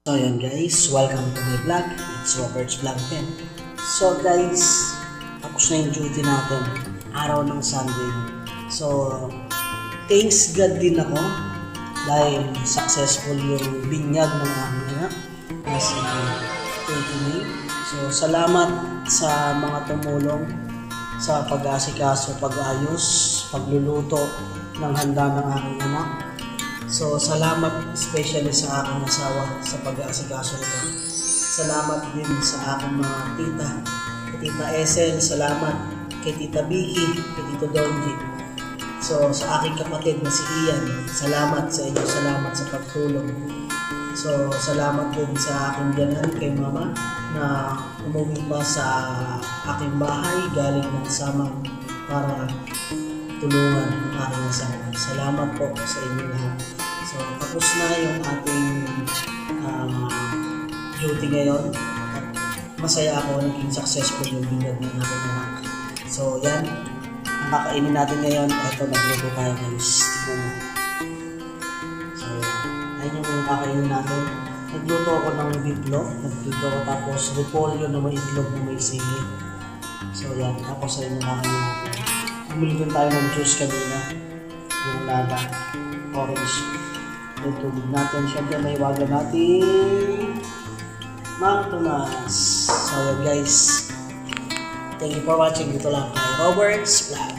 So yun guys, welcome to my vlog. It's Robert's Vlog 10. So guys, tapos na yung duty natin. Araw ng Sunday. So, thanks God din ako dahil successful yung binyag ng aking anak na si May. So, salamat sa mga tumulong sa pag-asikaso, pag-ayos, pagluluto ng handa ng aking anak. So, salamat especially sa aking asawa sa pag-aasikaso nito. Salamat din sa aking mga tita. Kay Tita Esel, salamat. Kay Tita Vicky, kay Tito Donji. So, sa aking kapatid na si Ian, salamat sa inyo. Salamat sa pagtulong. So, salamat din sa aking ganan kay Mama na umuwi pa sa aking bahay galing ng Samang para tulungan ang aking asawa. Salamat po sa inyo lahat. So, tapos na yung ating duty ngayon. At masaya ako naging successful yung binyag ng aking anak. So, yan. Ang kakainin natin ngayon, ito, nagluto tayo guys. So, ayun yung kakainin natin. Nagluto ako ng beeflo. Nagluto ako tapos repolyo na may itlog na may sili. So, yan. Tapos ayun yung kakainin natin. Bumili din tayo ng juice kanina. Yung lada. Orange. Yung tubig natin. Siyempre may waga natin. Mang Tomas. So, guys. Thank you for watching. Dito lang kay Robert's Vlog.